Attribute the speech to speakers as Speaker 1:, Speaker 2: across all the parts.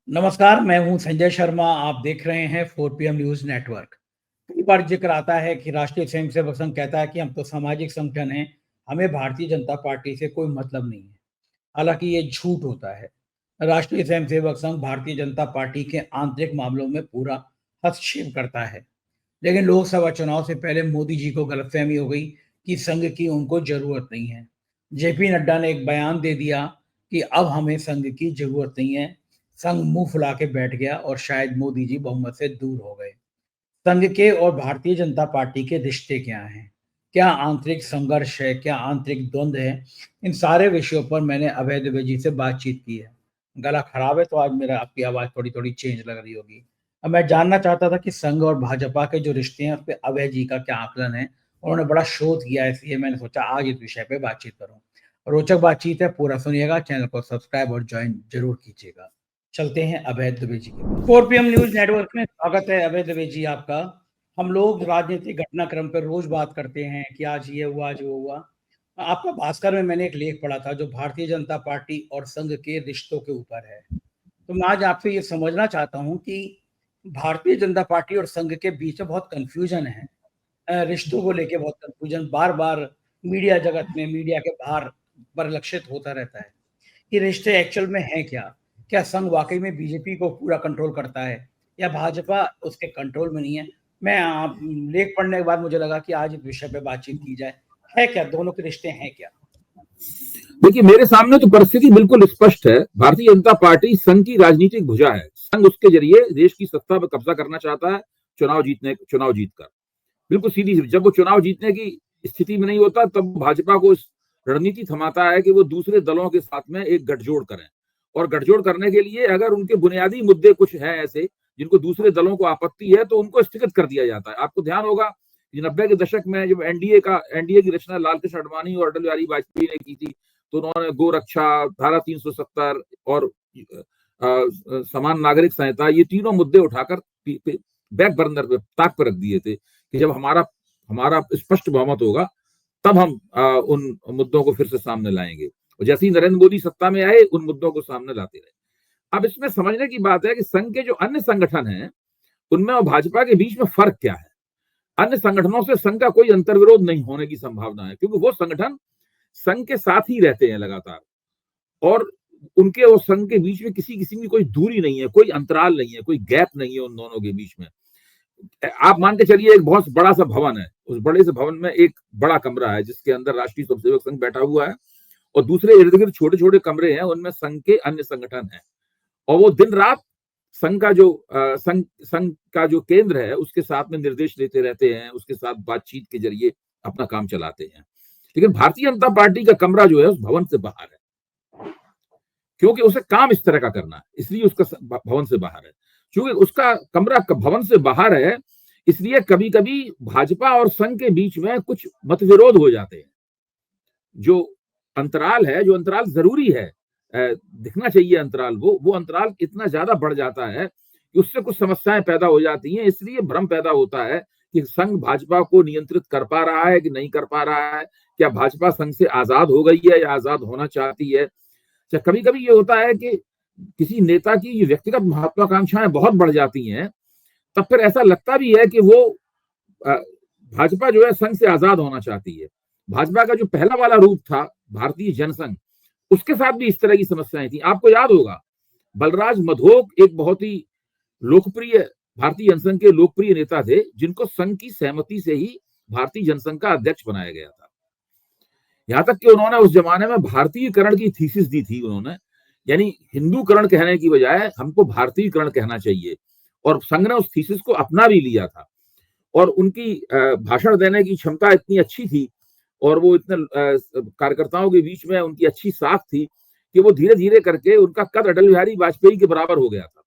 Speaker 1: नमस्कार, मैं हूं संजय शर्मा। आप देख रहे हैं 4 PM न्यूज़ नेटवर्क। कई बार जिक्र आता है कि राष्ट्रीय स्वयंसेवक संघ कहता है कि हम तो सामाजिक संगठन हैं, हमें भारतीय जनता पार्टी से कोई मतलब नहीं है। हालांकि ये झूठ होता है। राष्ट्रीय स्वयंसेवक संघ भारतीय जनता पार्टी के आंतरिक मामलों में पूरा हस्तक्षेप करता है। लेकिन लोकसभा चुनाव से पहले मोदी जी को गलतफहमी हो गई कि संघ की उनको जरूरत नहीं है। जेपी नड्डा ने एक बयान दे दिया कि अब हमें संघ की जरूरत नहीं है। संघ मुंह फुला के बैठ गया और शायद मोदी जी बहुमत से दूर हो गए। संघ के और भारतीय जनता पार्टी के रिश्ते क्या हैं? क्या आंतरिक संघर्ष है? क्या आंतरिक द्वंद्व है? इन सारे विषयों पर मैंने अभय दुबे जी से बातचीत की है। गला खराब है तो आज मेरा आपकी आवाज़ थोड़ी-थोड़ी चेंज लग रही होगी। अब मैं जानना चाहता था कि संघ और भाजपा के जो रिश्ते हैं, उस पे अभय जी का क्या आकलन है? उन्होंने बड़ा शोध किया है, इसलिए मैंने सोचा आज इस विषय पे बातचीत करूँ। रोचक बातचीत है, पूरा सुनिएगा, चैनल को सब्सक्राइब और जॉइन ज़रूर कीजिएगा। चलते हैं अभय दुबे जी के पास। 4 PM न्यूज़ नेटवर्क में स्वागत है अभय दुबे जी आपका। हम लोग राजनीतिक घटनाक्रम पर रोज़ बात करते हैं कि आज ये हुआ, आज वो हुआ। आपका भास्कर में मैंने एक लेख पढ़ा था जो भारतीय जनता पार्टी और संघ के रिश्तों के ऊपर है। तो मैं आज आपसे ये समझना चाहता हूँ कि भारतीय जनता पार्टी और संघ के बीच में बहुत कन्फ्यूज़न है। रिश्तों को लेके बहुत कन्फ्यूज़न बार-बार मीडिया जगत में, मीडिया के बाहर परिलक्षित होता रहता है। ये रिश्ते एक्चुअल में हैं क्या? क्या संघ वाक़ई में बीजेपी को पूरा कंट्रोल करता है या भाजपा उसके कंट्रोल में नहीं है? मैं आप लेख पढ़ने के बाद मुझे लगा कि आज इस विषय पे बातचीत की जाए। है क्या? दोनों के रिश्ते हैं क्या?
Speaker 2: देखिए, मेरे सामने तो परिस्थिति बिल्कुल स्पष्ट है। भारतीय जनता पार्टी संघ की राजनीतिक भुजा है। संघ उसके जरिए देश की सत्ता पर कब्जा करना चाहता है, चुनाव जीतकर। बिल्कुल सीधी सी, जब वो चुनाव जीतने की स्थिति में नहीं होता, तब भाजपा को इस रणनीति थमाता है कि वो दूसरे दलों के साथ में एक गठजोड़ करें। और गठजोड़ करने के लिए अगर उनके बुनियादी मुद्दे कुछ हैं ऐसे जिनको दूसरे दलों को आपत्ति है, तो उनको स्थगित कर दिया जाता है। आपको ध्यान होगा कि 90 के दशक में जब एनडीए की रचना लाल कृष्ण आडवाणी और अटल बिहारी वाजपेयी ने की थी, तो उन्होंने गोरक्षा, धारा 370 और समान नागरिक संहिता, ये तीनों मुद्दे उठाकर बैक बर्नर पे, ताक पर रख दिए थे कि जब हमारा हमारा स्पष्ट बहुमत होगा, तब हम उन मुद्दों को फिर से सामने लाएंगे। और जैसे ही नरेंद्र मोदी सत्ता में आए, उन मुद्दों को सामने लाते रहे। अब इसमें समझने की बात है कि संघ के जो अन्य संगठन हैं, उनमें और भाजपा के बीच में फर्क क्या है। अन्य संगठनों से संघ का कोई अंतर्विरोध नहीं होने की संभावना है, क्योंकि वो संगठन संघ के साथ ही रहते हैं लगातार, और उनके और संघ के बीच में किसी किस्म की कोई दूरी नहीं है, कोई अंतराल नहीं है, कोई गैप नहीं है उन दोनों के बीच में। आप मान के चलिए, एक बहुत बड़ा सा भवन है, उस बड़े से भवन में एक बड़ा कमरा है जिसके अंदर राष्ट्रीय स्वयंसेवक संघ बैठा हुआ है, और दूसरे इर्द गिर्द छोटे छोटे कमरे हैं, उनमें संघ के अन्य संगठन हैं। और वो दिन रात संघ का जो केंद्र है उसके साथ में निर्देश देते रहते हैं, उसके साथ बातचीत के जरिए अपना काम चलाते हैं। लेकिन भारतीय जनता पार्टी का कमरा जो है उस भवन से बाहर है, क्योंकि उसे काम इस तरह का करना है, इसलिए उसका भवन से बाहर है। क्योंकि उसका कमरा भवन से बाहर है, इसलिए कभी कभी भाजपा और संघ के बीच में कुछ मतविरोध हो जाते हैं। जो जो अंतराल जरूरी है, दिखना चाहिए अंतराल, वो अंतराल इतना ज्यादा बढ़ जाता है कि उससे कुछ समस्याएं पैदा हो जाती हैं। इसलिए भ्रम पैदा होता है कि संघ भाजपा को नियंत्रित कर पा रहा है कि नहीं कर पा रहा है। क्या भाजपा संघ से आजाद हो गई है या आजाद होना चाहती है। कभी कभी ये होता है कि किसी नेता की व्यक्तिगत महत्वाकांक्षाएं बहुत बढ़ जाती हैं, तब फिर ऐसा लगता भी है कि वो भाजपा जो है संघ से आजाद होना चाहती है। भाजपा का जो पहला वाला रूप था भारतीय जनसंघ, उसके साथ भी इस तरह की समस्याएं थी। आपको याद होगा, बलराज मधोक एक बहुत ही लोकप्रिय भारतीय जनसंघ के लोकप्रिय नेता थे, जिनको संघ की सहमति से ही भारतीय जनसंघ का अध्यक्ष बनाया गया था। यहां तक कि उन्होंने उस जमाने में भारतीयकरण की थीसिस दी थी उन्होंने, यानी हिंदूकरण कहने की बजाय हमको भारतीयकरण कहना चाहिए, और संघ ने उस थीसिस को अपना भी लिया था। और उनकी भाषण देने की क्षमता इतनी अच्छी थी, और वो इतने कार्यकर्ताओं के बीच में उनकी अच्छी साख थी कि वो धीरे धीरे करके उनका कद अटल बिहारी वाजपेयी के बराबर हो गया था।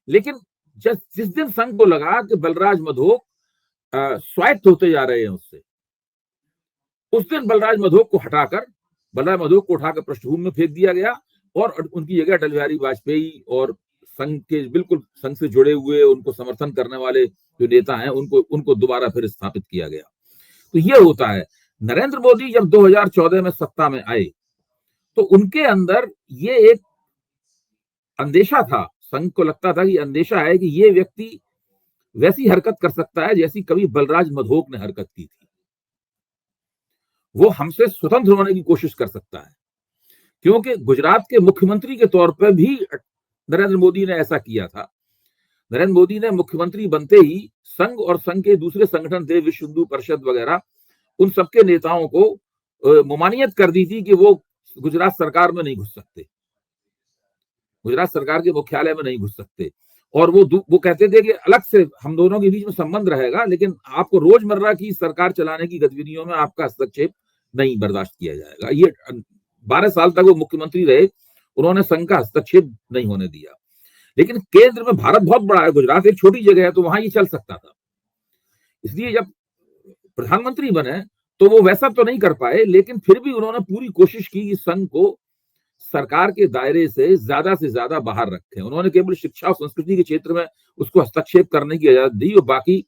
Speaker 2: लेकिन जिस दिन संघ को लगा कि बलराज मधोक स्वायत्त होते जा रहे हैं उससे, उस दिन बलराज मधोक को उठाकर पृष्ठभूमि में फेंक दिया गया, और उनकी जगह अटल बिहारी वाजपेयी और संघ के बिल्कुल संघ से जुड़े हुए, उनको समर्थन करने वाले जो नेता हैं, उनको दोबारा फिर स्थापित किया गया। तो ये होता है। नरेंद्र मोदी जब 2014 में सत्ता में आए, तो उनके अंदर ये एक अंदेशा था, संघ को लगता था कि अंदेशा है कि ये व्यक्ति वैसी हरकत कर सकता है जैसी कभी बलराज मधोक ने हरकत की थी। वो हमसे स्वतंत्र होने की कोशिश कर सकता है, क्योंकि गुजरात के मुख्यमंत्री के तौर पर भी नरेंद्र मोदी ने ऐसा किया था। नरेंद्र मोदी ने मुख्यमंत्री बनते ही संघ और संघ के दूसरे संगठन थे, विश्व हिंदू परिषद वगैरह, उन सबके नेताओं को ममानियत कर दी थी कि वो गुजरात सरकार में नहीं घुस सकते, गुजरात सरकार के मुख्यालय में नहीं घुस सकते। और वो कहते थे कि अलग से हम दोनों के बीच में संबंध रहेगा, लेकिन आपको रोजमर्रा की सरकार चलाने की गतिविधियों में आपका हस्तक्षेप नहीं बर्दाश्त किया जाएगा। ये 12 साल तक वो मुख्यमंत्री रहे, उन्होंने संघ का हस्तक्षेप नहीं होने दिया। लेकिन केंद्र में भारत बहुत बड़ा है, गुजरात एक छोटी जगह है, तो वहां ये चल सकता था। इसलिए जब प्रधानमंत्री बने तो वो वैसा तो नहीं कर पाए, लेकिन फिर भी उन्होंने पूरी कोशिश की कि संघ को सरकार के दायरे से ज्यादा बाहर रखें। उन्होंने केवल शिक्षा और संस्कृति के क्षेत्र में उसको हस्तक्षेप करने की इजाजत दी, और बाकी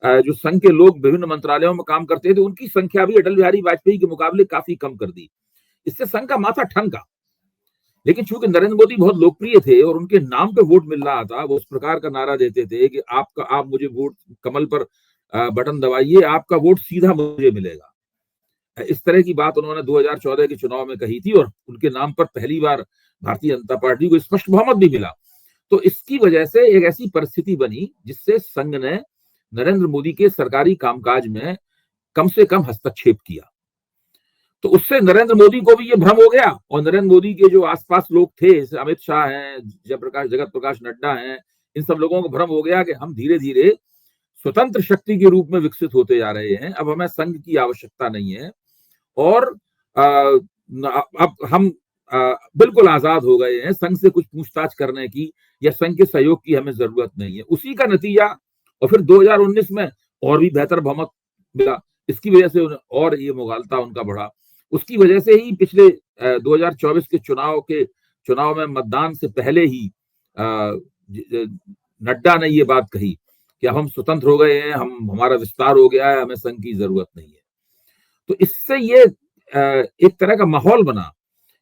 Speaker 2: जो संघ के लोग विभिन्न मंत्रालयों में काम करते थे उनकी संख्या भी अटल बिहारी वाजपेयी के मुकाबले काफी कम कर दी। इससे संघ का माथा ठनका। लेकिन चूंकि नरेंद्र मोदी बहुत लोकप्रिय थे और उनके नाम पे वोट मिल रहा था, वो उस प्रकार का नारा देते थे कि आप मुझे वोट, कमल पर बटन दबाइए, आपका वोट सीधा मुझे मिलेगा। इस तरह की बात उन्होंने 2014 के चुनाव में कही थी, और उनके नाम पर पहली बार भारतीय जनता पार्टी को स्पष्ट बहुमत भी मिला। तो इसकी वजह से एक ऐसी परिस्थिति बनी जिससे संघ ने नरेंद्र मोदी के सरकारी कामकाज में कम से कम हस्तक्षेप किया। तो उससे नरेंद्र मोदी को भी ये भ्रम हो गया, और नरेंद्र मोदी के जो आसपास लोग थे, जैसे अमित शाह हैं, जगत प्रकाश नड्डा हैं, इन सब लोगों को भ्रम हो गया कि हम धीरे धीरे स्वतंत्र शक्ति के रूप में विकसित होते जा रहे हैं, अब हमें संघ की आवश्यकता नहीं है, और अब हम बिल्कुल आजाद हो गए हैं, संघ से कुछ पूछताछ करने की या संघ के सहयोग की हमें जरूरत नहीं है। उसी का नतीजा, और फिर 2019 में और भी बेहतर बहुमत मिला, इसकी वजह से और ये मुगालता उनका बढ़ा। उसकी वजह से ही पिछले 2024 के चुनाव में मतदान से पहले ही नड्डा ने ये बात कही कि अब हम स्वतंत्र हो गए हैं, हमारा विस्तार हो गया है, हमें संघ की जरूरत नहीं है। तो इससे ये एक तरह का माहौल बना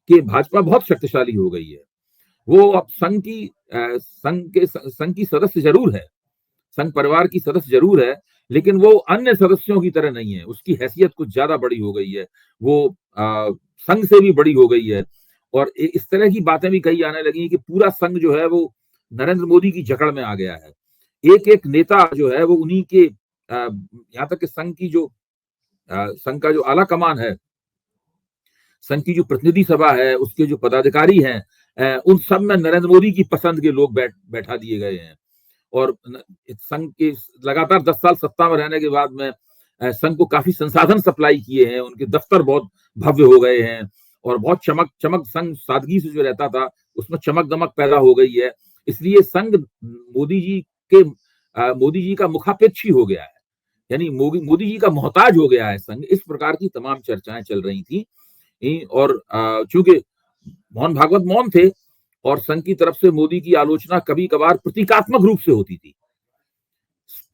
Speaker 2: कि भाजपा बहुत शक्तिशाली हो गई है। वो अब संघ की सदस्य जरूर है, संघ परिवार की सदस्य जरूर है, लेकिन वो अन्य सदस्यों की तरह नहीं है। उसकी हैसियत कुछ ज्यादा बड़ी हो गई है, वो संघ से भी बड़ी हो गई है। और इस तरह की बातें भी कही आने लगी कि पूरा संघ जो है वो नरेंद्र मोदी की जकड़ में आ गया है। एक एक नेता जो है वो उन्हीं के, यहाँ तक कि संघ का जो आला कमान है, संघ की जो प्रतिनिधि सभा है, उसके जो पदाधिकारी हैं, उन सब में नरेंद्र मोदी की पसंद के लोग बैठा दिए गए हैं। और संघ के लगातार 10 साल सत्ता में रहने के बाद में संघ को काफी संसाधन सप्लाई किए हैं, उनके दफ्तर बहुत भव्य हो गए हैं, और बहुत चमक संघ सादगी से जो रहता था उसमें चमक दमक पैदा हो गई है। इसलिए संघ मोदी जी का मुखापेक्षी हो गया है, यानी मोदी जी का मोहताज हो गया है संघ। इस प्रकार की तमाम चर्चाएं चल रही थी। और चूंकि मोहन भागवत मौन थे, और संघ की तरफ से मोदी की आलोचना कभी कभार प्रतीकात्मक रूप से होती थी,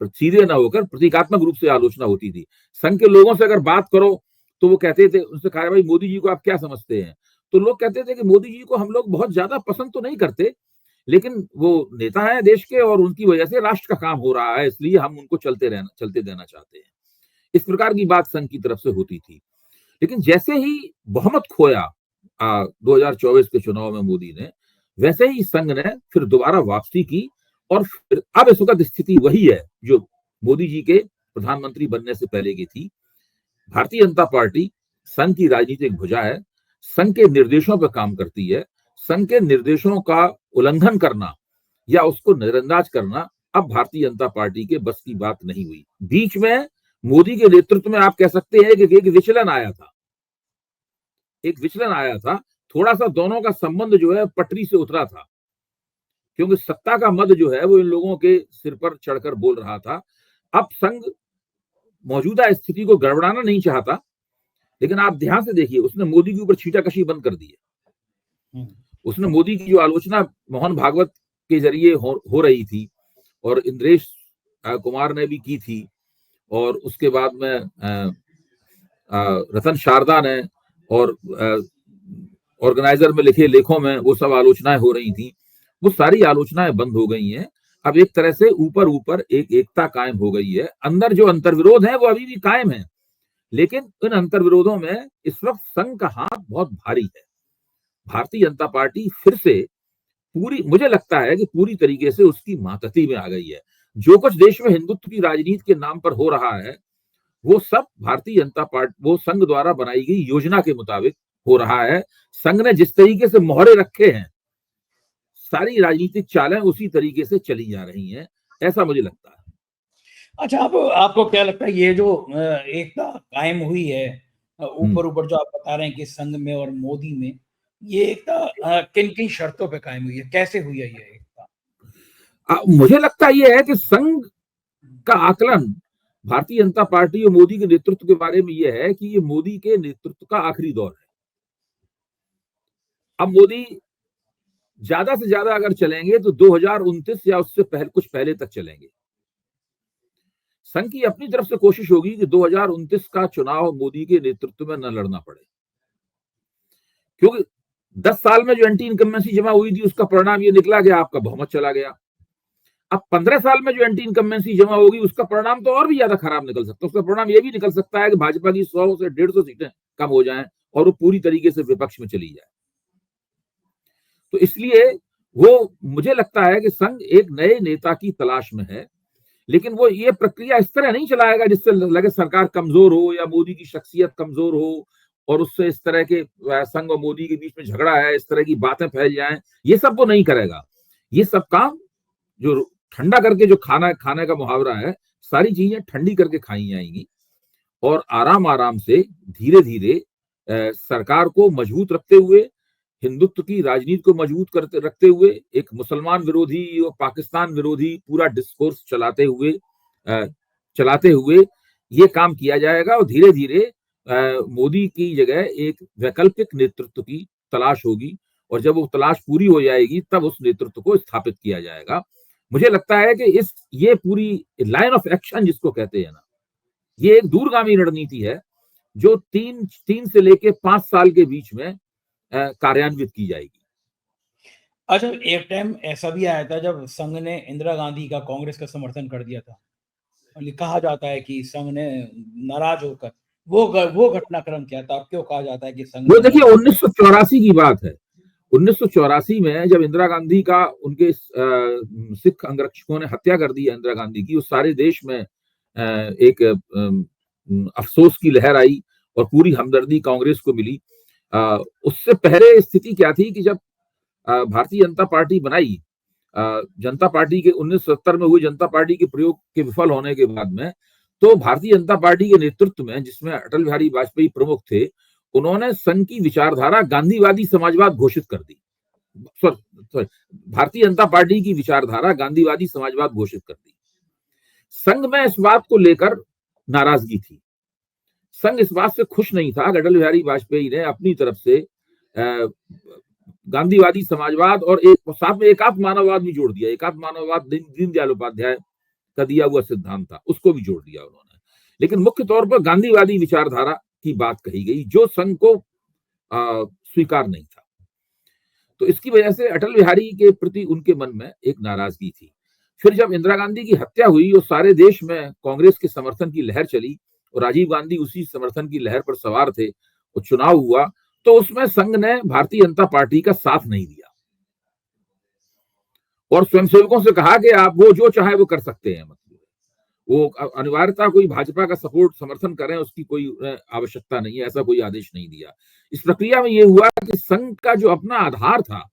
Speaker 2: सीधे ना होकर प्रतीकात्मक रूप से आलोचना होती थी। संघ के लोगों से अगर बात करो तो वो कहते थे, उनसे कहा भाई मोदी जी को आप क्या समझते हैं, तो लोग कहते थे कि मोदी जी को हम लोग बहुत ज्यादा पसंद तो नहीं करते, लेकिन वो नेता है देश के, और उनकी वजह से राष्ट्र का काम हो रहा है, इसलिए हम उनको चलते देना चाहते हैं। इस प्रकार की बात संघ की तरफ से होती थी। लेकिन जैसे ही बहुमत खोया 2024 के चुनाव में मोदी ने, वैसे ही संघ ने फिर दोबारा वापसी की, और फिर अब इस वक्त स्थिति वही है जो मोदी जी के प्रधानमंत्री बनने से पहले की थी। भारतीय जनता पार्टी संघ की राजनीतिक भुजा है, संघ के निर्देशों पर काम करती है। संघ के निर्देशों का उल्लंघन करना या उसको नजरअंदाज करना अब भारतीय जनता पार्टी के बस की बात नहीं हुई। बीच में मोदी के नेतृत्व में आप कह सकते हैं कि एक विचलन आया था, थोड़ा सा दोनों का संबंध जो है पटरी से उतरा था, क्योंकि सत्ता का मद जो है वो इन लोगों के सिर पर चढ़कर बोल रहा था। अब संघ मौजूदा स्थिति को गड़बड़ाना नहीं चाहता, लेकिन आप ध्यान से देखिए, उसने मोदी के ऊपर छींटाकशी बंद कर दी है। उसने मोदी की जो आलोचना मोहन भागवत के जरिए हो रही थी, और इंद्रेश कुमार ने भी की थी, और उसके बाद में रतन शारदा ने, और ऑर्गेनाइजर में लिखे लेखों में वो सब आलोचनाएं हो रही थी, वो सारी आलोचनाएं बंद हो गई हैं। अब एक तरह से ऊपर ऊपर एक एकता कायम हो गई है। अंदर जो अंतर्विरोध है वो अभी भी कायम है, लेकिन इन अंतर्विरोधों में इस वक्त संघ का हाथ बहुत भारी है। भारतीय जनता पार्टी फिर से पूरी, मुझे लगता है कि पूरी तरीके से उसकी मातहती में आ गई है। जो कुछ देश में हिंदुत्व की राजनीति के नाम पर हो रहा है वो सब भारतीय जनता पार्टी, वो संघ द्वारा बनाई गई योजना के मुताबिक हो रहा है। संघ ने जिस तरीके से मोहरे रखे हैं, सारी राजनीतिक चालें उसी तरीके से चली जा रही हैं, ऐसा मुझे लगता है।
Speaker 1: अच्छा, अब आपको क्या लगता है ये जो एकता कायम हुई है, ऊपर ऊपर जो आप बता रहे हैं कि संघ में और मोदी में, ये एकता किन किन शर्तों पे कायम हुई है, कैसे हुई है ये एकता?
Speaker 2: मुझे लगता ये है कि संघ का आकलन भारतीय जनता पार्टी और मोदी के नेतृत्व के बारे में यह है कि ये मोदी के नेतृत्व का आखिरी दौर है। अब मोदी ज्यादा से ज्यादा अगर चलेंगे तो 2029 या उससे कुछ पहले तक चलेंगे। संघ की अपनी तरफ से कोशिश होगी कि 2029 का चुनाव मोदी के नेतृत्व में न लड़ना पड़े, क्योंकि 10 साल में जो एंटी इनकम्बेंसी जमा हुई थी उसका परिणाम ये निकला कि आपका बहुमत चला गया। अब 15 साल में जो एंटी इनकम्बेंसी जमा होगी उसका परिणाम तो और भी ज्यादा खराब निकल सकता है। उसका परिणाम ये भी निकल सकता है कि भाजपा की 100 से 150 सीटें कम हो जाएं और वो पूरी तरीके से विपक्ष में चली जाए। तो इसलिए वो, मुझे लगता है कि संघ एक नए नेता की तलाश में है, लेकिन वो ये प्रक्रिया इस तरह नहीं चलाएगा जिससे लगे सरकार कमजोर हो या मोदी की शख्सियत कमजोर हो और उससे इस तरह के संघ और मोदी के बीच में झगड़ा है, इस तरह की बातें फैल जाएं। ये सब वो नहीं करेगा। ये सब काम जो ठंडा करके, जो खाने का मुहावरा है, सारी चीजें ठंडी करके खाई जाएंगी और आराम आराम से धीरे धीरे सरकार को मजबूत रखते हुए, हिंदुत्व की राजनीति को मजबूत रखते हुए, एक मुसलमान विरोधी और पाकिस्तान विरोधी पूरा डिस्कोर्स चलाते हुए ये काम किया जाएगा और धीरे धीरे मोदी की जगह एक वैकल्पिक नेतृत्व की तलाश होगी और जब वो तलाश पूरी हो जाएगी तब उस नेतृत्व को स्थापित किया जाएगा। मुझे लगता है कि ये पूरी लाइन ऑफ एक्शन जिसको कहते हैं ना, ये एक दूरगामी रणनीति है जो 3 से लेके 5 साल के बीच में कार्यान्वित की जाएगी।
Speaker 1: अच्छा, एक टाइम ऐसा भी आया था जब संघ ने इंदिरा गांधी का कांग्रेस का समर्थन कर दिया था। कहा जाता है कि संघ ने नाराज होकर, वो घटनाक्रम क्या था? क्यों कहा जाता है कि संघ?
Speaker 2: वो देखिए 1984 की बात है। 1984 में जब इंदिरा गांधी का, उनके सिख अंगरक्षकों ने हत्या कर दी इंदिरा गांधी की, उस सारे देश में एक अफसोस की लहर आई और पूरी हमदर्दी कांग्रेस को मिली। उससे पहले स्थिति क्या थी कि जब भारतीय जनता पार्टी बनाई, जनता पार्टी के 1970 में हुए जनता पार्टी के प्रयोग के विफल होने के बाद में, तो भारतीय जनता पार्टी के नेतृत्व में, जिसमें अटल बिहारी वाजपेयी प्रमुख थे, उन्होंने संघ की विचारधारा गांधीवादी समाजवाद घोषित कर दी। भारतीय जनता पार्टी की विचारधारा गांधीवादी समाजवाद घोषित कर दी। संघ में इस बात को लेकर नाराजगी थी। संघ इस बात से खुश नहीं था कि अटल बिहारी वाजपेयी ने अपनी तरफ से गांधीवादी समाजवाद और एक साथ में एकात्म मानववाद भी जोड़ दिया। एकात्म मानववाद दीनदयाल उपाध्याय का दिया हुआ सिद्धांत था, उसको भी जोड़ दिया उन्होंने। लेकिन मुख्य तौर पर गांधीवादी विचारधारा की बात कही गई जो संघ को स्वीकार नहीं था। तो इसकी वजह से अटल बिहारी के प्रति उनके मन में एक नाराजगी थी। फिर जब इंदिरा गांधी की हत्या हुई और सारे देश में कांग्रेस के समर्थन की लहर चली और राजीव गांधी उसी समर्थन की लहर पर सवार थे और चुनाव हुआ, तो उसमें संघ ने भारतीय जनता पार्टी का साथ नहीं दिया और स्वयंसेवकों से कहा कि आप वो जो चाहे वो कर सकते हैं, मतलब वो अनिवार्यता कोई भाजपा का सपोर्ट समर्थन करें उसकी कोई आवश्यकता नहीं है, ऐसा कोई आदेश नहीं दिया। इस प्रक्रिया में ये हुआ कि संघ का जो अपना आधार था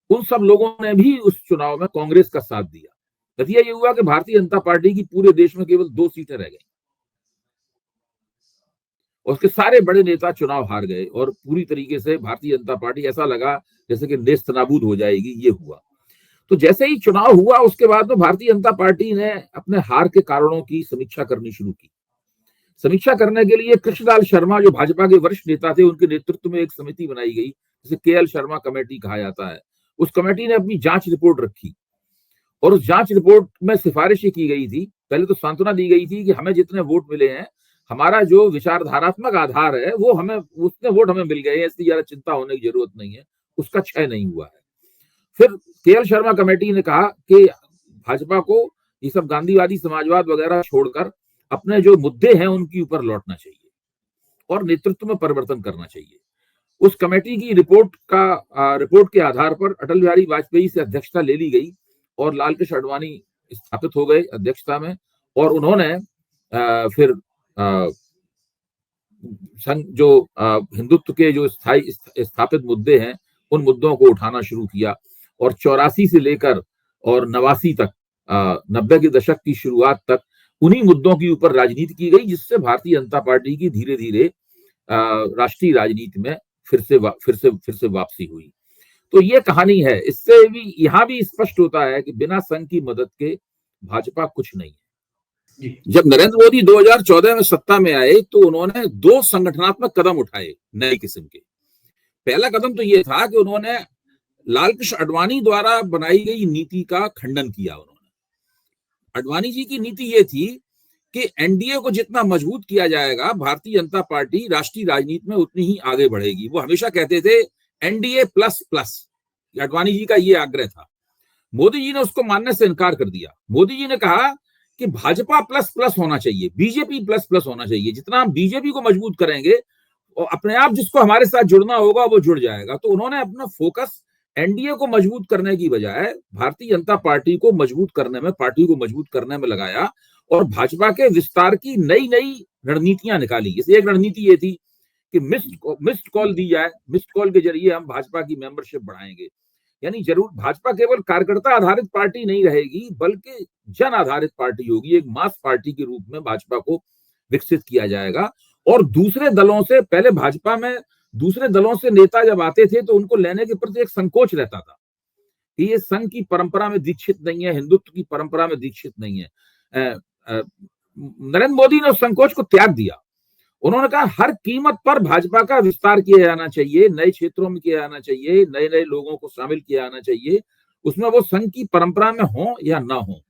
Speaker 2: उन सब लोगों ने भी उस चुनाव में कांग्रेस का साथ दिया। नतीजा ये हुआ कि भारतीय जनता पार्टी की पूरे देश में केवल 2 सीटें रह गई। उसके सारे बड़े नेता चुनाव हार गए और पूरी तरीके से भारतीय जनता पार्टी ऐसा लगा जैसे कि नेस्तनाबूद हो जाएगी। ये हुआ। तो जैसे ही चुनाव हुआ उसके बाद में भारतीय जनता पार्टी ने अपने हार के कारणों की समीक्षा करनी शुरू की। समीक्षा करने के लिए कृष्णलाल शर्मा जो भाजपा के वरिष्ठ नेता थे, उनके नेतृत्व में एक समिति बनाई गई जिसे KL शर्मा कमेटी कहा जाता है। उस कमेटी ने अपनी जांच रिपोर्ट रखी और उस जांच रिपोर्ट में सिफारिशें की गई थी। पहले तो सांत्वना दी गई थी कि हमें जितने वोट मिले हैं, हमारा जो विचारधारात्मक आधार है वो हमें, उतने वोट हमें मिल गए हैं, इसलिए ज्यादा चिंता होने की जरूरत नहीं है, उसका क्षय नहीं हुआ है। फिर केएल शर्मा कमेटी ने कहा कि भाजपा को ये सब गांधीवादी समाजवाद वगैरह छोड़कर अपने जो मुद्दे हैं उनके ऊपर लौटना चाहिए और नेतृत्व में परिवर्तन करना चाहिए। उस कमेटी की रिपोर्ट के आधार पर अटल बिहारी वाजपेयी से अध्यक्षता ले ली गई और लालकृष्ण आडवाणी स्थापित हो गए अध्यक्षता में, और उन्होंने फिर जो हिंदुत्व के जो स्थायी स्थापित मुद्दे हैं उन मुद्दों को उठाना शुरू किया, और 84 से लेकर और 89 तक 90 के दशक की शुरुआत तक उन्हीं मुद्दों के ऊपर राजनीति की गई, जिससे भारतीय जनता पार्टी की धीरे धीरे राष्ट्रीय राजनीति में फिर से वापसी हुई। तो ये कहानी है। इससे भी यहां भी स्पष्ट होता है कि बिना संघ की मदद के भाजपा कुछ नहीं है। जब नरेंद्र मोदी 2014 में सत्ता में आए तो उन्होंने 2 संगठनात्मक कदम उठाए नई किस्म के। पहला कदम तो यह था कि उन्होंने लालकृष्ण आडवाणी द्वारा बनाई गई नीति का खंडन किया। उन्होंने, आडवाणी जी की नीति यह थी कि एनडीए को जितना मजबूत किया जाएगा भारतीय जनता पार्टी राष्ट्रीय राजनीति में उतनी ही आगे बढ़ेगी। वो हमेशा कहते थे NDA plus plus, Advani ji का ये आग्रह था। मोदी जी ने उसको मानने से इनकार कर दिया। मोदी जी ने कहा कि भाजपा प्लस प्लस होना चाहिए, बीजेपी प्लस प्लस होना चाहिए। जितना हम बीजेपी को मजबूत करेंगे और अपने आप जिसको हमारे साथ जुड़ना होगा वो जुड़ जाएगा। तो उन्होंने अपना फोकस एनडीए को मजबूत करने की बजाय भारतीय जनता पार्टी को मजबूत करने में, पार्टी को मजबूत करने में लगाया और भाजपा के विस्तार की नई नई रणनीतियां निकाली। जैसे एक रणनीति ये थी कि मिस्ड कॉल दी जाए, मिस्ड कॉल के जरिए हम भाजपा की मेंबरशिप बढ़ाएंगे। यानी जरूर भाजपा केवल कार्यकर्ता आधारित पार्टी नहीं रहेगी बल्कि जन आधारित पार्टी होगी। एक मास पार्टी के रूप में भाजपा को विकसित किया जाएगा। और दूसरे दलों से, पहले भाजपा में दूसरे दलों से नेता जब आते थे तो उनको लेने के प्रति एक संकोच रहता था कि ये संघ की परंपरा में दीक्षित नहीं है, हिंदुत्व की परंपरा में दीक्षित नहीं है। नरेंद्र मोदी ने उस संकोच को त्याग दिया। उन्होंने कहा हर कीमत पर भाजपा का विस्तार किया जाना चाहिए, नए क्षेत्रों में किया जाना चाहिए, नए नए लोगों को शामिल किया जाना चाहिए, उसमें वो संघ की परंपरा में हो या ना हो।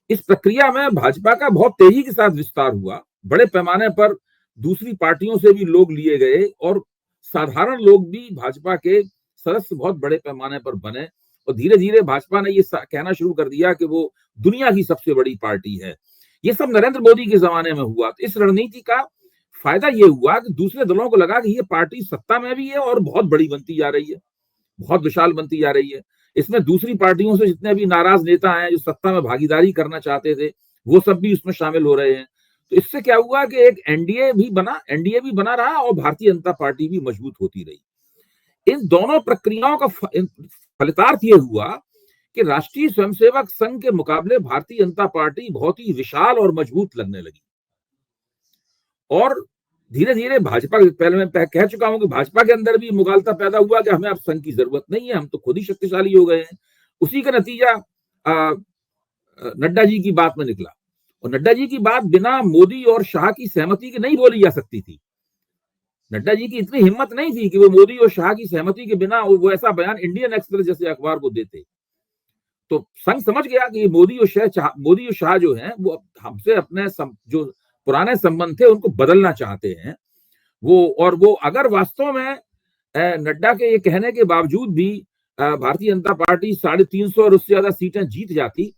Speaker 2: इस प्रक्रिया में भाजपा का बहुत तेजी के साथ विस्तार हुआ। बड़े पैमाने पर दूसरी पार्टियों से भी लोग लिए गए और साधारण लोग भी भाजपा के सदस्य बहुत बड़े पैमाने पर बने और धीरे धीरे भाजपा ने ये कहना शुरू कर दिया कि वो दुनिया की सबसे बड़ी पार्टी है। ये सब नरेंद्र मोदी के जमाने में हुआ। तो इस रणनीति का फायदा ये हुआ कि दूसरे दलों को लगा कि ये पार्टी सत्ता में भी है और बहुत बड़ी बनती जा रही है, बहुत विशाल बनती जा रही है। इसमें दूसरी पार्टियों से जितने भी नाराज नेता हैं जो सत्ता में भागीदारी करना चाहते थे वो सब भी उसमें शामिल हो रहे हैं। तो इससे क्या हुआ कि एक एनडीए भी बना रहा और भारतीय जनता पार्टी भी मजबूत होती रही। इन दोनों प्रक्रियाओं का फलितार्थ ये हुआ कि राष्ट्रीय स्वयंसेवक संघ के मुकाबले भारतीय जनता पार्टी बहुत ही विशाल और मजबूत लगने लगी। और धीरे धीरे भाजपा, पहले मैं कह चुका हूं कि भाजपा के अंदर भी मुगालता पैदा हुआ कि हमें अब संघ की जरूरत नहीं है, हम तो खुद ही शक्तिशाली हो गए हैं। उसी का नतीजा नड्डा जी की बात में निकला। और नड्डा जी की बात बिना मोदी और शाह की सहमति के नहीं बोली जा सकती थी। नड्डा जी की इतनी हिम्मत नहीं थी कि वो मोदी और शाह की सहमति के बिना वो ऐसा बयान इंडियन एक्सप्रेस जैसे अखबार को देते। तो संघ समझ गया कि मोदी और शाह जो हैं वो हमसे अपने जो पुराने संबंध थे उनको बदलना चाहते हैं। वो अगर वास्तव में नड्डा के ये कहने के बावजूद भी भारतीय जनता पार्टी 350 और उससे ज्यादा सीटें जीत जाती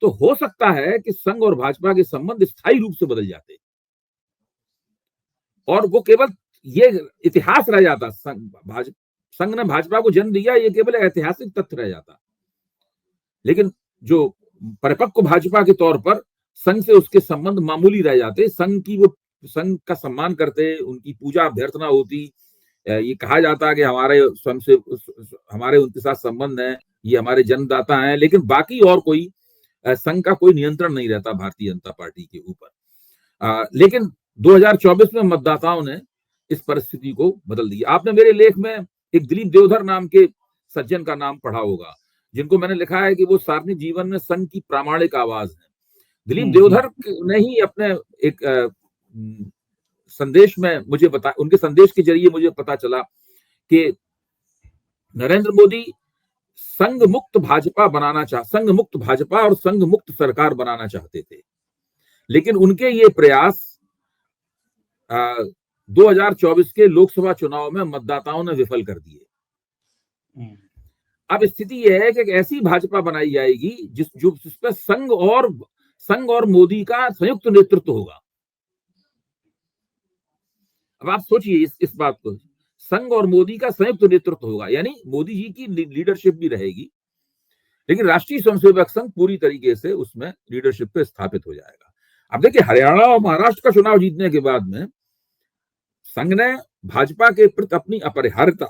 Speaker 2: तो हो सकता है कि संघ और भाजपा के संबंध स्थायी रूप से बदल जाते और वो केवल ये इतिहास रह जाता। संघ ने भाजपा को जन्म दिया, ये केवल ऐतिहासिक तथ्य रह जाता। लेकिन जो परिपक्व भाजपा के तौर पर संघ से उसके संबंध मामूली रह जाते। संघ का सम्मान करते, उनकी पूजा अभ्यर्थना होती। ये कहा जाता कि हमारे उनके साथ संबंध है, ये हमारे जन्मदाता हैं, लेकिन बाकी और कोई संघ का कोई नियंत्रण नहीं रहता भारतीय जनता पार्टी के ऊपर। लेकिन 2024 में मतदाताओं ने इस परिस्थिति को बदल दिया। आपने मेरे लेख में एक दिलीप देवधर नाम के सज्जन का नाम पढ़ा होगा, जिनको मैंने लिखा है कि वो सार्वजनिक जीवन में संघ की प्रामाणिक आवाज है। दिलीप देवधर ने ही अपने एक संदेश में मुझे बताया, उनके संदेश के जरिए मुझे पता चला कि नरेंद्र मोदी संघ मुक्त भाजपा और संघ मुक्त सरकार बनाना चाहते थे। लेकिन उनके ये प्रयास 2024 के लोकसभा चुनाव में मतदाताओं ने विफल कर दिए। अब स्थिति यह है कि एक ऐसी भाजपा बनाई जाएगी जिस पर संघ और मोदी का संयुक्त नेतृत्व होगा। अब आप सोचिए इस बात को, संघ और मोदी का संयुक्त नेतृत्व होगा, यानी मोदी जी की लीडरशिप भी रहेगी, लेकिन राष्ट्रीय स्वयंसेवक संघ पूरी तरीके से उसमें लीडरशिप पे स्थापित हो जाएगा। अब देखिए, हरियाणा और महाराष्ट्र का चुनाव जीतने के बाद में संघ ने भाजपा के प्रति अपनी अपरिहार्यता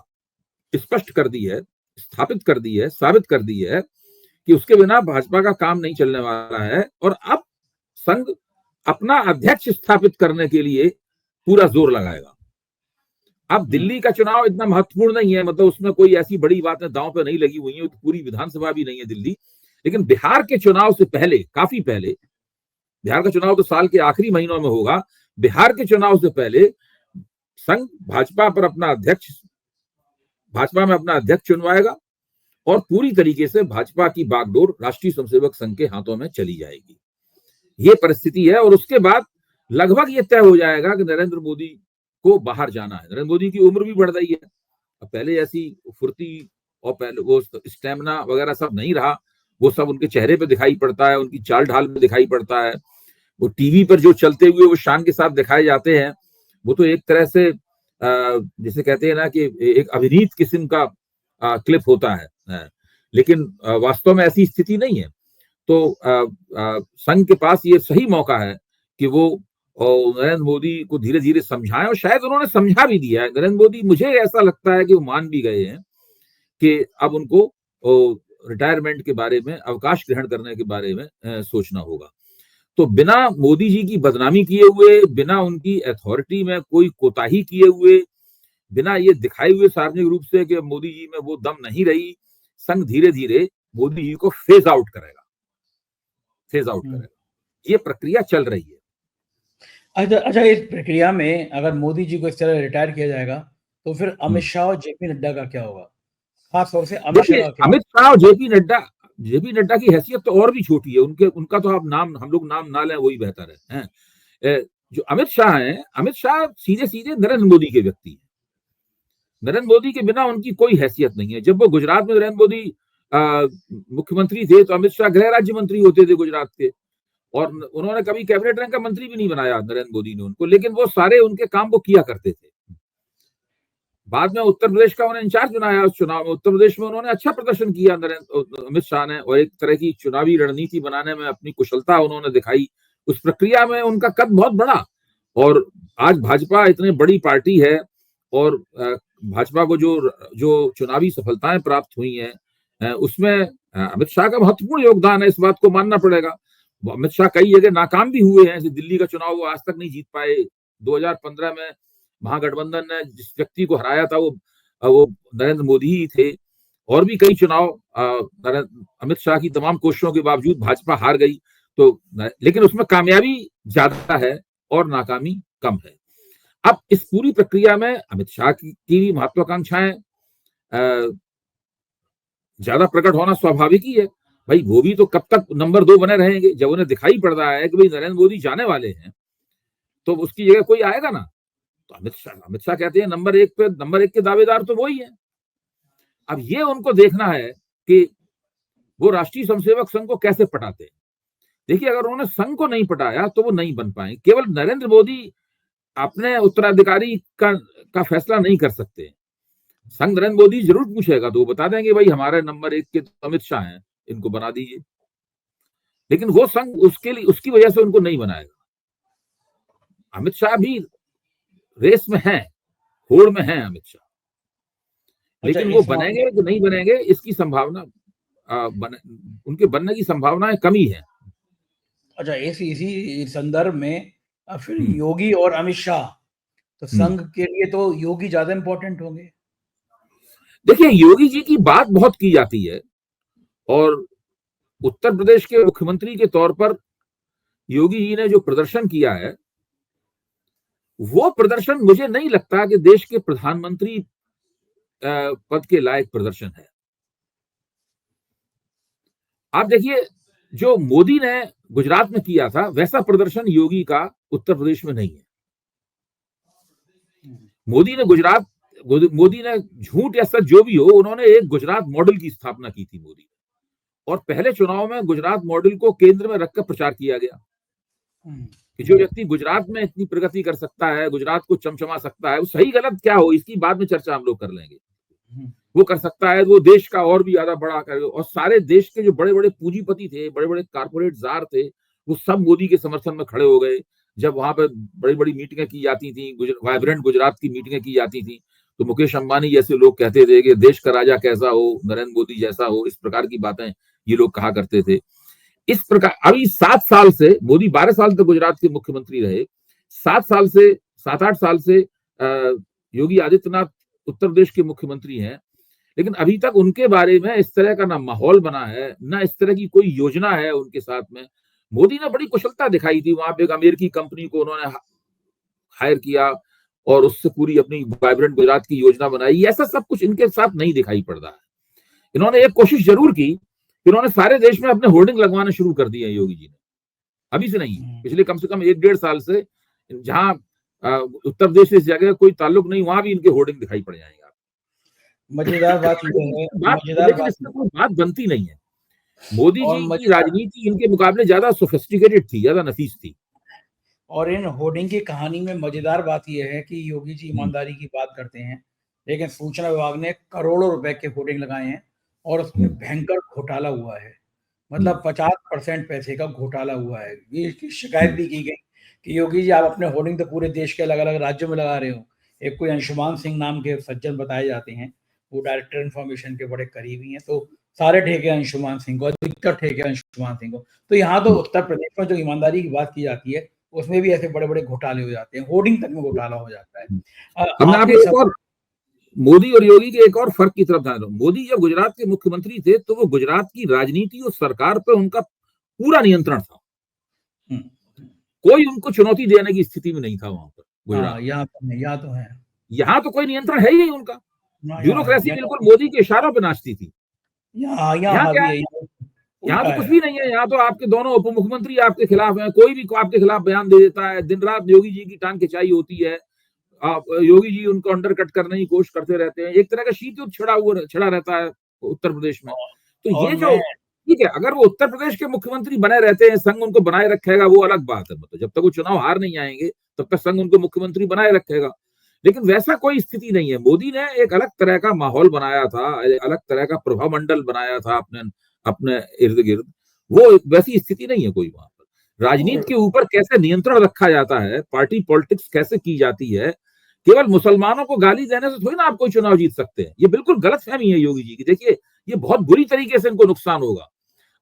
Speaker 2: स्पष्ट कर दी है, स्थापित कर दी है, साबित कर दी है कि उसके बिना भाजपा का काम नहीं चलने वाला है। और अब संघ अपना अध्यक्ष स्थापित करने के लिए पूरा जोर लगाएगा। अब दिल्ली का चुनाव इतना महत्वपूर्ण नहीं है, मतलब उसमें कोई ऐसी बड़ी बातें दांव पे नहीं लगी हुई है, पूरी विधानसभा भी नहीं है दिल्ली। लेकिन बिहार के चुनाव से पहले, काफी पहले, बिहार का चुनाव तो साल के आखिरी महीनों में होगा, बिहार के चुनाव से पहले संघ भाजपा में अपना अध्यक्ष चुनवाएगा और पूरी तरीके से भाजपा की बागडोर राष्ट्रीय स्वयंसेवक संघ के हाथों में चली जाएगी। ये परिस्थिति है। और उसके बाद लगभग ये तय हो जाएगा कि नरेंद्र मोदी को बाहर जाना है। नरेंद्र मोदी की उम्र भी बढ़ रही है, अब पहले ऐसी फुर्ती और पहले वो स्टेमिना वगैरह सब नहीं रहा, वो सब उनके चेहरे पे दिखाई पड़ता है, उनकी चाल ढाल में दिखाई पड़ता है। वो टीवी पर जो चलते हुए वो शान के साथ दिखाए जाते हैं, वो तो एक तरह से जिसे कहते हैं ना कि एक अभिनीत किस्म का क्लिप होता है, लेकिन वास्तव में ऐसी स्थिति नहीं है। तो संघ के पास ये सही मौका है कि वो नरेंद्र मोदी को धीरे धीरे समझाएं, और शायद उन्होंने समझा भी दिया है नरेंद्र मोदी। मुझे ऐसा लगता है कि वो मान भी गए हैं कि अब उनको रिटायरमेंट के बारे में, अवकाश ग्रहण करने के बारे में सोचना होगा। तो बिना मोदी जी की बदनामी किए हुए, बिना उनकी अथॉरिटी में कोई कोताही किए हुए, बिना ये दिखाए हुए सार्वजनिक रूप से कि मोदी जी में वो दम नहीं रही, संघ धीरे धीरे मोदी जी को फेज आउट करेगा। ये प्रक्रिया चल रही है।
Speaker 1: अच्छा, इस प्रक्रिया में अगर मोदी जी को इस तरह रिटायर किया जाएगा तो फिर अमित शाह और जेपी नड्डा का क्या होगा? खास तौर से अमित शाह
Speaker 2: और जेपी नड्डा की हैसियत तो और भी छोटी है। उनका तो हम लोग नाम ना लें, वही बेहतर है। जो अमित शाह सीधे सीधे नरेंद्र मोदी के व्यक्ति हैं। नरेंद्र मोदी के बिना उनकी कोई हैसियत नहीं है। जब वो गुजरात में नरेंद्र मोदी मुख्यमंत्री थे तो अमित शाह गृह राज्य मंत्री होते थे गुजरात के, और उन्होंने कभी कैबिनेट रैंक का मंत्री भी नहीं बनाया नरेंद्र मोदी ने उनको, लेकिन वो सारे उनके काम वो किया करते थे। बाद में उत्तर प्रदेश का उन्हें इंचार्ज बनाया उस चुनाव में। उत्तर प्रदेश में उन्होंने अच्छा प्रदर्शन किया अमित शाह ने, और एक तरह की चुनावी रणनीति बनाने में अपनी कुशलता उन्होंने दिखाई। उस प्रक्रिया में उनका कद बहुत बड़ा, और आज भाजपा इतनी बड़ी पार्टी है, और भाजपा को जो चुनावी सफलताएं प्राप्त हुई हैं, उसमें अमित शाह का महत्वपूर्ण योगदान है, इस बात को मानना पड़ेगा। अमित शाह कई जगह नाकाम भी हुए हैं, जैसे दिल्ली का चुनाव वो आज तक नहीं जीत पाए। 2015 में महागठबंधन ने जिस व्यक्ति को हराया था वो नरेंद्र मोदी ही थे। और भी कई चुनाव अमित शाह की तमाम कोशिशों के बावजूद भाजपा हार गई। तो लेकिन उसमें कामयाबी ज्यादा है और नाकामी कम है। अब इस पूरी प्रक्रिया में अमित शाह की भी महत्वाकांक्षाएं ज्यादा प्रकट होना स्वाभाविक ही है। भाई वो भी तो कब तक नंबर 2 बने रहेंगे? जब उन्हें दिखाई पड़ रहा है कि भाई नरेंद्र मोदी जाने वाले हैं तो उसकी जगह कोई आएगा ना। तो अमित शाह कहते हैं नंबर एक के दावेदार तो वही है। अब ये उनको देखना है कि वो राष्ट्रीय स्वयंसेवक संघ को कैसे पटाते हैं। देखिए, अगर उन्होंने संघ को नहीं पटाया तो वो नहीं बन पाए। केवल नरेंद्र मोदी अपने उत्तराधिकारी का फैसला नहीं कर सकते। संघ नरेंद्र मोदी जरूर पूछेगा तो वो बता देंगे भाई हमारे नंबर 1 के तो अमित शाह हैं, इनको बना दीजिए। लेकिन वो संघ उसकी वजह से उनको नहीं बनाएगा। अमित शाह भी रेस में है, होड़ में है अमित शाह, लेकिन वो बनेंगे कि नहीं बनेंगे इसकी संभावना उनके बनने की संभावनाएं कमी है।
Speaker 1: अच्छा, इसी संदर्भ में फिर योगी और अमित शाह, तो संघ के लिए तो योगी ज्यादा इंपॉर्टेंट होंगे।
Speaker 2: देखिए, योगी जी की बात बहुत की जाती है, और उत्तर प्रदेश के मुख्यमंत्री के तौर पर योगी जी ने जो प्रदर्शन किया है, वो प्रदर्शन मुझे नहीं लगता कि देश के प्रधानमंत्री पद के लायक प्रदर्शन है। आप देखिए, जो मोदी ने गुजरात में किया था वैसा प्रदर्शन योगी का उत्तर प्रदेश में नहीं है। मोदी ने गुजरात मोदी ने झूठ या सच जो भी हो, उन्होंने एक गुजरात मॉडल की स्थापना की थी मोदी, और पहले चुनाव में गुजरात मॉडल को केंद्र में रखकर प्रचार किया गया कि जो व्यक्ति गुजरात में इतनी प्रगति कर सकता है, गुजरात को चमचमा सकता है, वो सही गलत क्या हो इसकी बाद में चर्चा हम लोग कर लेंगे, वो कर सकता है, वो देश का और भी ज्यादा बड़ा करे। और सारे देश के जो बड़े बड़े पूंजीपति थे, बड़े बड़े कारपोरेट जार थे, वो सब मोदी के समर्थन में खड़े हो गए। जब वहां पर बड़ी बड़ी मीटिंगें की जाती थी, वाइब्रेंट गुजरात की मीटिंगें की जाती थी, तो मुकेश अंबानी जैसे लोग कहते थे कि देश का राजा कैसा हो, नरेंद्र मोदी जैसा हो, इस प्रकार की बातें ये लोग कहा करते थे। इस प्रकार अभी 7 साल से मोदी 12 साल तक गुजरात के मुख्यमंत्री रहे, 7-8 साल से योगी आदित्यनाथ उत्तर प्रदेश के मुख्यमंत्री हैं, लेकिन अभी तक उनके बारे में इस तरह का ना माहौल बना है, ना इस तरह की कोई योजना है उनके साथ में। मोदी ने बड़ी कुशलता दिखाई थी, वहां पे एक अमेरिकी कंपनी को उन्होंने हायर किया और उससे पूरी अपनी वाइब्रेंट गुजरात की योजना बनाई। ऐसा सब कुछ इनके साथ नहीं दिखाई पड़ रहा है। इन्होंने एक कोशिश जरूर की, इन्होंने सारे देश में अपने होर्डिंग लगवाने शुरू कर दिए योगी जी ने, अभी से नहीं, पिछले कम से कम 1-1.5 साल से। जहां उत्तर प्रदेश से इस जगह कोई ताल्लुक नहीं, वहां भी इनके होर्डिंग दिखाई पड़ जाएंगे।
Speaker 1: मजेदार बात ये है,
Speaker 2: लेकिन इसमें कोई बात बनती नहीं है। मोदी जी की राजनीति इनके मुकाबले ज्यादा सोफिस्टिकेटेड थी, ज्यादा नफीस थी।
Speaker 1: और इन होर्डिंग की कहानी में मजेदार बात यह है कि योगी जी ईमानदारी की बात करते हैं, लेकिन सूचना विभाग ने करोड़ों रुपए के होर्डिंग लगाए हैं और उसमें भयंकर घोटाला हुआ है। मतलब 50% पैसे का घोटाला हुआ है। ये इसकी शिकायत भी की गई कि योगी जी आप अपने होर्डिंग तो पूरे देश के अलग अलग राज्यों में लगा रहे हो। एक कोई अंशुमान सिंह नाम के सज्जन बताए जाते हैं, वो डायरेक्टर इन्फॉर्मेशन के बड़े करीबी हैं, तो सारे ठेके अंशुमान सिंह को, अधिकतर ठेके अंशुमान सिंह को। तो यहाँ तो उत्तर प्रदेश में जो ईमानदारी की बात की जाती है उसमें भी ऐसे बड़े बड़े घोटाले हो जाते हैं, होर्डिंग तक में घोटाला हो जाता है।
Speaker 2: मोदी और योगी के एक और फर्क की तरफ ध्यान दो। मोदी जब गुजरात के मुख्यमंत्री थे तो वो गुजरात की राजनीति और सरकार पर उनका पूरा नियंत्रण था, कोई उनको चुनौती देने की स्थिति में नहीं था वहां पर गुजरात। यहाँ तो कोई नियंत्रण है ही नहीं उनका, ब्यूरोक्रेसी बिल्कुल मोदी के इशारों पर नाचती थी। यहाँ तो कुछ भी नहीं है, यहाँ तो आपके दोनों उप मुख्यमंत्री आपके खिलाफ हैं, कोई भी आपके खिलाफ बयान दे देता है, दिन रात योगी जी की टांग खिंचाई होती है, योगी जी उनको अंडरकट करने की कोशिश करते रहते हैं। एक तरह का शीत युद्ध छिड़ा रहता है उत्तर प्रदेश में। तो ये जो ठीक है, अगर वो उत्तर प्रदेश के मुख्यमंत्री बने रहते हैं, संघ उनको बनाए रखेगा, वो अलग बात है। मतलब जब तक वो चुनाव हार नहीं आएंगे तब तक संघ उनको मुख्यमंत्री बनाए रखेगा, लेकिन वैसा कोई स्थिति नहीं है। मोदी ने एक अलग तरह का माहौल बनाया था, अलग तरह का प्रभाव मंडल बनाया था अपने इर्द गिर्द। वो वैसी स्थिति नहीं है कोई वहां पर। राजनीति के ऊपर कैसे नियंत्रण रखा जाता है, पार्टी पॉलिटिक्स कैसे की जाती है, केवल मुसलमानों को गाली देने से थोड़ी ना आप कोई चुनाव जीत सकते हैं। ये बिल्कुल गलतफहमी है योगी जी की। देखिए, ये बहुत बुरी तरीके से इनको नुकसान होगा।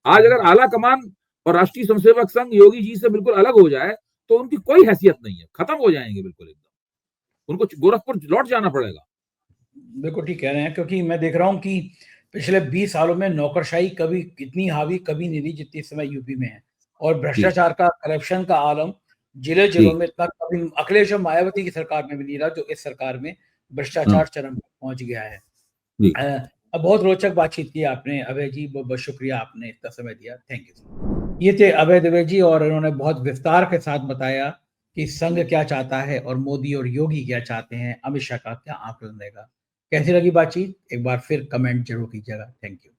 Speaker 2: आज अगर आला कमान और राष्ट्रीय स्वयंसेवक संघ योगी जी से बिल्कुल अलग हो जाए तो उनकी कोई हैसियत नहीं है, खत्म हो जाएंगे बिल्कुल एकदम। उनको गोरखपुर लौट जाना पड़ेगा।
Speaker 1: बिल्कुल ठीक कह रहे हैं, क्योंकि मैं देख रहा हूं कि पिछले 20 सालों में नौकरशाही कभी इतनी हावी कभी नहीं रही जितनी समय यूपी में है, और भ्रष्टाचार का, करप्शन का आलम जिलों में इतना कभी अखिलेश और मायावती की सरकार में भी नहीं रहा जो इस सरकार में भ्रष्टाचार चरम पर पहुंच गया है। अब बहुत रोचक बातचीत की आपने अभय जी, बहुत बहुत शुक्रिया, आपने इतना समय दिया, थैंक यू। ये थे अभय द्विवेदी जी, और उन्होंने बहुत विस्तार के साथ बताया कि संघ क्या चाहता है और मोदी और योगी क्या चाहते हैं, अमित शाह का क्या आकलन रहेगा। कैसी लगी बातचीत, एक बार फिर कमेंट जरूर कीजिएगा। Thank you.